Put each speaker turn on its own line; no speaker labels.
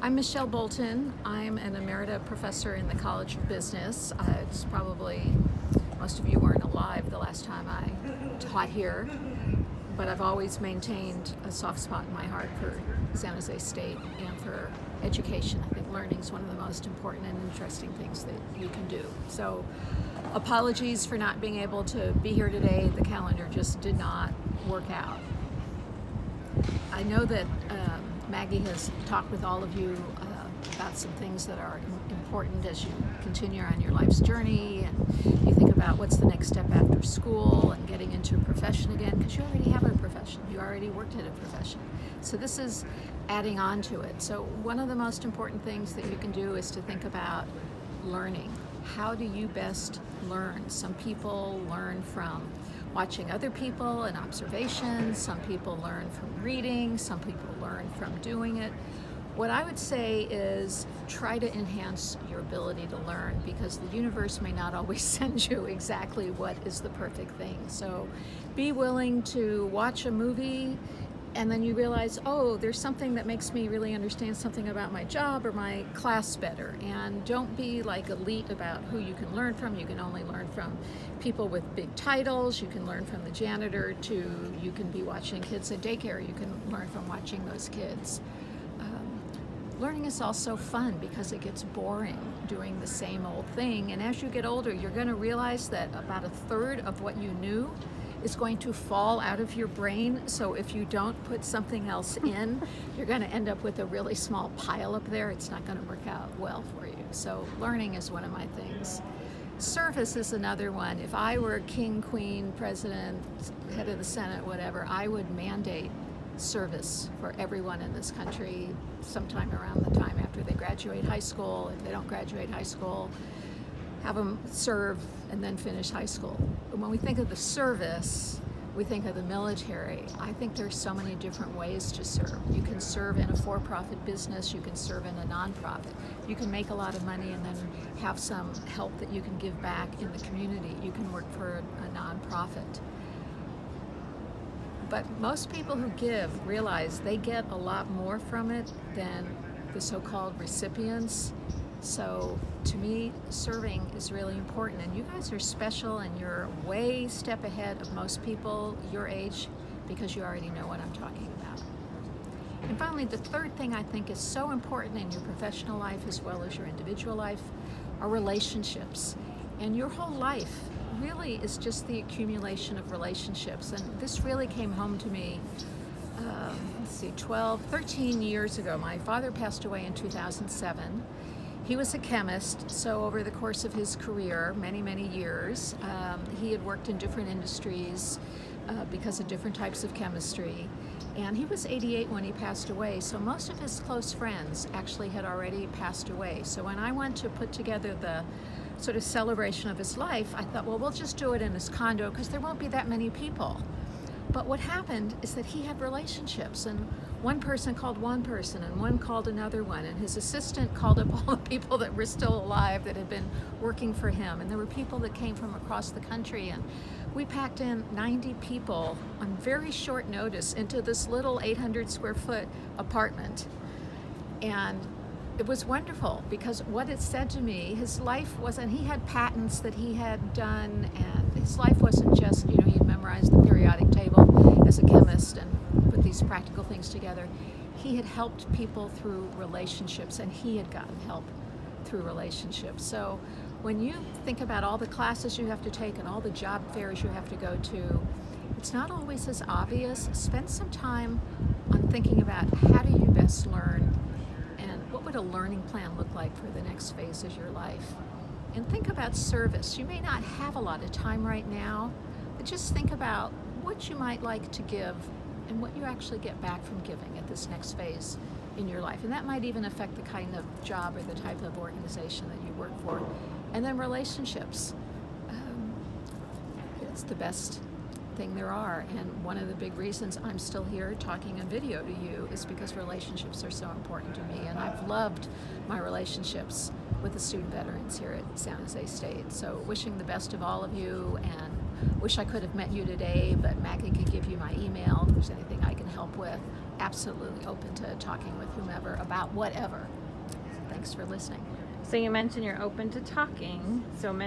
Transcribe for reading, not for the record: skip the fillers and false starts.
I'm Michelle Bolton. I'm an emerita professor in the College of Business. It's probably, most of you weren't alive the last time I taught here, but I've always maintained a soft spot in my heart for San Jose State and for education. I think learning is one of the most important and interesting things that you can do. So apologies for not being able to be here today. The calendar just did not work out. I know that Maggie has talked with all of you about some things that are important as you continue on your life's journey, and you think about what's the next step after school and getting into a profession again, because you already have a profession, you already worked at a profession. So this is adding on to it. So one of the most important things that you can do is to think about learning. How do you best learn? Some people learn from watching other people and observations. Some people learn from reading. Some people learn from doing it. What I would say is try to enhance your ability to learn, because the universe may not always send you exactly what is the perfect thing. So be willing to watch a movie and then you realize, oh, there's something that makes me really understand something about my job or my class better. And don't be like elite about who you can learn from. You can only learn from people with big titles. You can learn from the janitor to, you can be watching kids at daycare. You can learn from watching those kids. Learning is also fun because it gets boring doing the same old thing. And as you get older, you're going to realize that about a third of what you knew is going to fall out of your brain. So if you don't put something else in, you're going to end up with a really small pile up there. It's not going to work out well for you. So learning is one of my things. Service is another one. If I were king, queen, president, head of the Senate, whatever, I would mandate service for everyone in this country sometime around the time after they graduate high school. If they don't graduate high school, have them serve and then finish high school. And when we think of the service, we think of the military. I think there's so many different ways to serve. You can serve in a for-profit business, you can serve in a nonprofit. You can make a lot of money and then have some help that you can give back in the community. You can work for a nonprofit. But most people who give realize they get a lot more from it than the so-called recipients. So to me, serving is really important, and you guys are special and you're way step ahead of most people your age because you already know what I'm talking about. And finally, the third thing I think is so important in your professional life as well as your individual life are relationships. And your whole life really is just the accumulation of relationships. And this really came home to me, 13 years ago. My father passed away in 2007. He was a chemist, so over the course of his career, many, many years, he had worked in different industries because of different types of chemistry. And he was 88 when he passed away, so most of his close friends actually had already passed away. So when I went to put together the sort of celebration of his life, I thought, well, we'll just do it in his condo because there won't be that many people. But what happened is that he had relationships, and one person called one person and one called another one, and his assistant called up all the people that were still alive that had been working for him, and there were people that came from across the country, and we packed in 90 people on very short notice into this little 800 square foot apartment. And it was wonderful because what it said to me, his life wasn't, he had patents that he had done, and his life wasn't just, he had memorized the periodic table as a chemist and put these practical things together. He had helped people through relationships, and he had gotten help through relationships. So when you think about all the classes you have to take and all the job fairs you have to go to, it's not always as obvious. Spend some time on thinking about how do you best learn, and what would a learning plan look like for the next phase of your life. And think about service. You may not have a lot of time right now, but just think about what you might like to give and what you actually get back from giving at this next phase in your life. And that might even affect the kind of job or the type of organization that you work for. And then relationships. It's the best thing there are, and one of the big reasons I'm still here talking on video to you is because relationships are so important to me, and I've loved my relationships with the student veterans here at San Jose State. So wishing the best of all of you, and wish I could have met you today, but Maggie can give you my email if there's anything I can help with. absolutely open to talking with whomever about whatever. Thanks for listening.
So you mentioned you're open to talking. So